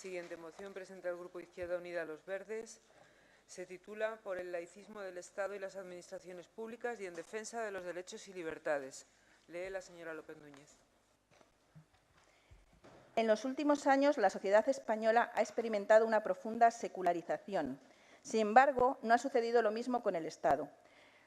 Siguiente moción presenta el Grupo Izquierda Unida Los Verdes. Se titula Por el laicismo del Estado y las administraciones públicas y en defensa de los derechos y libertades. Lee la señora López Núñez. En los últimos años, la sociedad española ha experimentado una profunda secularización. Sin embargo, no ha sucedido lo mismo con el Estado.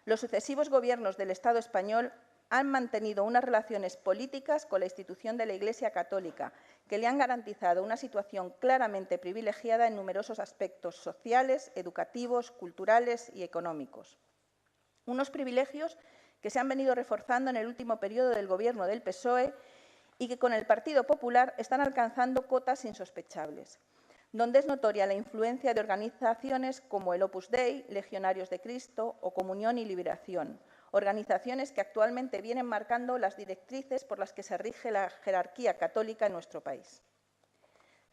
Los sucesivos gobiernos del Estado español han mantenido unas relaciones políticas con la institución de la Iglesia Católica que le han garantizado una situación claramente privilegiada en numerosos aspectos sociales, educativos, culturales y económicos. Unos privilegios que se han venido reforzando en el último periodo del Gobierno del PSOE y que con el Partido Popular están alcanzando cotas insospechables, donde es notoria la influencia de organizaciones como el Opus Dei, Legionarios de Cristo o Comunión y Liberación, organizaciones que actualmente vienen marcando las directrices por las que se rige la jerarquía católica en nuestro país.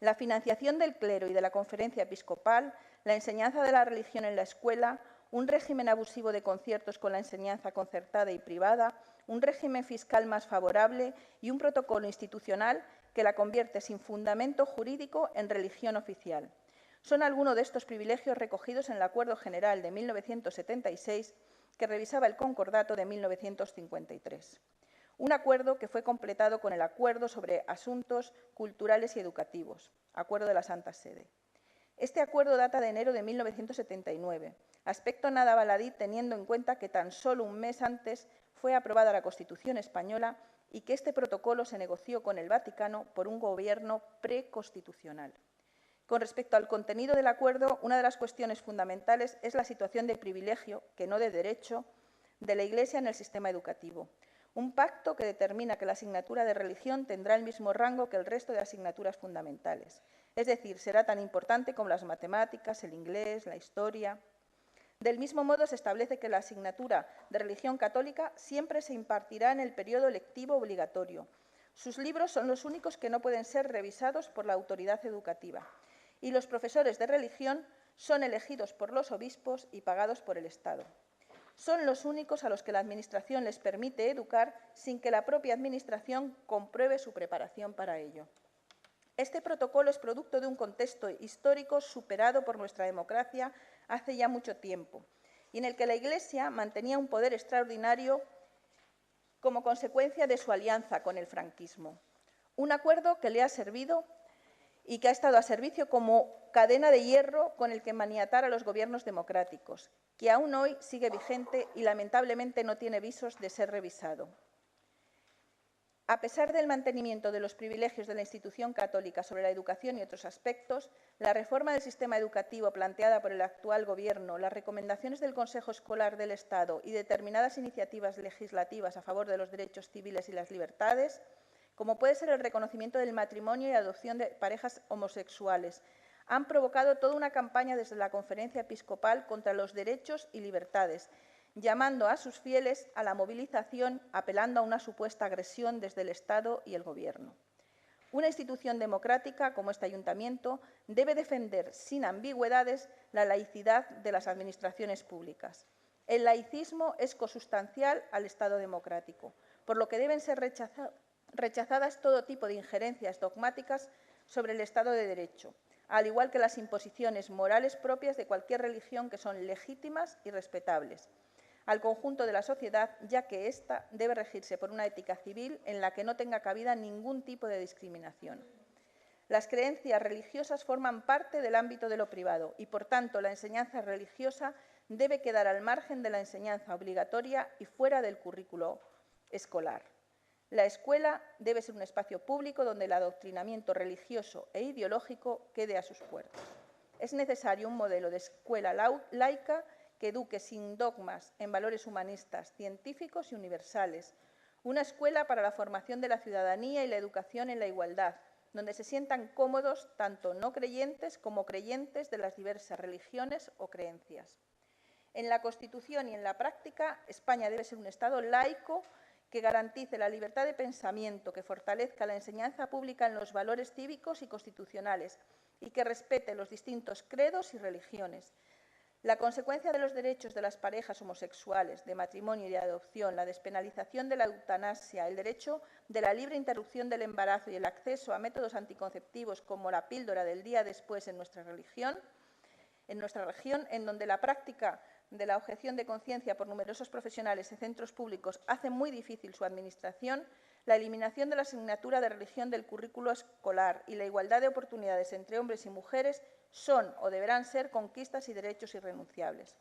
La financiación del clero y de la conferencia episcopal, la enseñanza de la religión en la escuela, un régimen abusivo de conciertos con la enseñanza concertada y privada, un régimen fiscal más favorable y un protocolo institucional que la convierte sin fundamento jurídico en religión oficial. Son algunos de estos privilegios recogidos en el Acuerdo General de 1976 que revisaba el Concordato de 1953. Un acuerdo que fue completado con el Acuerdo sobre Asuntos Culturales y Educativos, Acuerdo de la Santa Sede. Este acuerdo data de enero de 1979, aspecto nada baladí teniendo en cuenta que tan solo un mes antes fue aprobada la Constitución española y que este protocolo se negoció con el Vaticano por un gobierno preconstitucional. Con respecto al contenido del acuerdo, una de las cuestiones fundamentales es la situación de privilegio, que no de derecho, de la Iglesia en el sistema educativo. Un pacto que determina que la asignatura de religión tendrá el mismo rango que el resto de asignaturas fundamentales. Es decir, será tan importante como las matemáticas, el inglés, la historia. Del mismo modo, se establece que la asignatura de religión católica siempre se impartirá en el periodo lectivo obligatorio. Sus libros son los únicos que no pueden ser revisados por la autoridad educativa. Y los profesores de religión son elegidos por los obispos y pagados por el Estado. Son los únicos a los que la Administración les permite educar sin que la propia Administración compruebe su preparación para ello. Este protocolo es producto de un contexto histórico superado por nuestra democracia hace ya mucho tiempo y en el que la Iglesia mantenía un poder extraordinario como consecuencia de su alianza con el franquismo. Un acuerdo que le ha servido y que ha estado a servicio como cadena de hierro con el que maniatar a los gobiernos democráticos, que aún hoy sigue vigente y lamentablemente no tiene visos de ser revisado. A pesar del mantenimiento de los privilegios de la institución católica sobre la educación y otros aspectos, la reforma del sistema educativo planteada por el actual Gobierno, las recomendaciones del Consejo Escolar del Estado y determinadas iniciativas legislativas a favor de los derechos civiles y las libertades, como puede ser el reconocimiento del matrimonio y adopción de parejas homosexuales, han provocado toda una campaña desde la Conferencia Episcopal contra los derechos y libertades, llamando a sus fieles a la movilización, apelando a una supuesta agresión desde el Estado y el Gobierno. Una institución democrática como este Ayuntamiento debe defender sin ambigüedades la laicidad de las administraciones públicas. El laicismo es consustancial al Estado democrático, por lo que deben ser rechazadas todo tipo de injerencias dogmáticas sobre el Estado de Derecho, al igual que las imposiciones morales propias de cualquier religión que son legítimas y respetables, al conjunto de la sociedad, ya que ésta debe regirse por una ética civil en la que no tenga cabida ningún tipo de discriminación. Las creencias religiosas forman parte del ámbito de lo privado y, por tanto, la enseñanza religiosa debe quedar al margen de la enseñanza obligatoria y fuera del currículo escolar. La escuela debe ser un espacio público donde el adoctrinamiento religioso e ideológico quede a sus puertas. Es necesario un modelo de escuela laica que eduque sin dogmas en valores humanistas, científicos y universales. Una escuela para la formación de la ciudadanía y la educación en la igualdad, donde se sientan cómodos tanto no creyentes como creyentes de las diversas religiones o creencias. En la Constitución y en la práctica, España debe ser un Estado laico que garantice la libertad de pensamiento, que fortalezca la enseñanza pública en los valores cívicos y constitucionales y que respete los distintos credos y religiones. La consecuencia de los derechos de las parejas homosexuales, de matrimonio y de adopción, la despenalización de la eutanasia, el derecho de la libre interrupción del embarazo y el acceso a métodos anticonceptivos como la píldora del día después en nuestra región, en donde la práctica de la objeción de conciencia por numerosos profesionales y centros públicos hace muy difícil su administración, la eliminación de la asignatura de religión del currículo escolar y la igualdad de oportunidades entre hombres y mujeres son o deberán ser conquistas y derechos irrenunciables.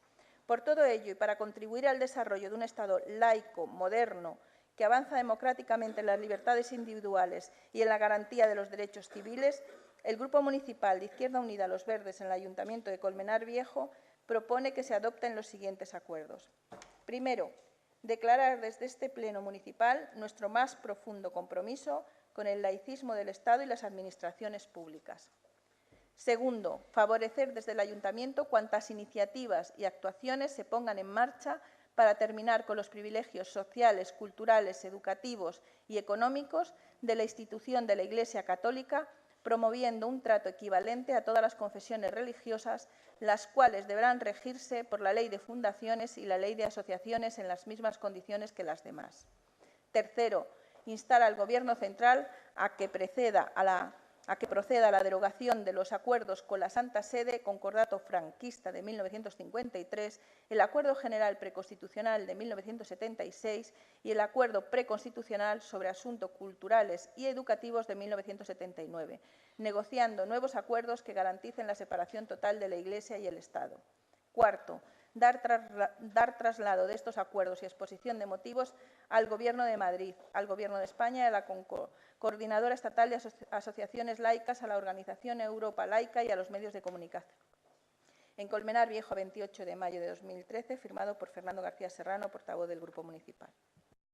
Por todo ello, y para contribuir al desarrollo de un Estado laico, moderno, que avanza democráticamente en las libertades individuales y en la garantía de los derechos civiles, el Grupo Municipal de Izquierda Unida Los Verdes en el Ayuntamiento de Colmenar Viejo propone que se adopten los siguientes acuerdos. Primero, declarar desde este Pleno municipal nuestro más profundo compromiso con el laicismo del Estado y las administraciones públicas. Segundo, favorecer desde el Ayuntamiento cuantas iniciativas y actuaciones se pongan en marcha para terminar con los privilegios sociales, culturales, educativos y económicos de la institución de la Iglesia Católica, promoviendo un trato equivalente a todas las confesiones religiosas, las cuales deberán regirse por la Ley de Fundaciones y la Ley de Asociaciones en las mismas condiciones que las demás. Tercero, instar al Gobierno central a que proceda a la derogación de los acuerdos con la Santa Sede, Concordato franquista de 1953, el Acuerdo General Preconstitucional de 1976 y el Acuerdo Preconstitucional sobre Asuntos Culturales y Educativos de 1979, negociando nuevos acuerdos que garanticen la separación total de la Iglesia y el Estado. Cuarto, dar traslado de estos acuerdos y exposición de motivos al Gobierno de Madrid, al Gobierno de España y a la Coordinadora Estatal de Asociaciones Laicas, a la Organización Europa Laica y a los medios de comunicación. En Colmenar Viejo, 28 de mayo de 2013, firmado por Fernando García Serrano, portavoz del Grupo Municipal.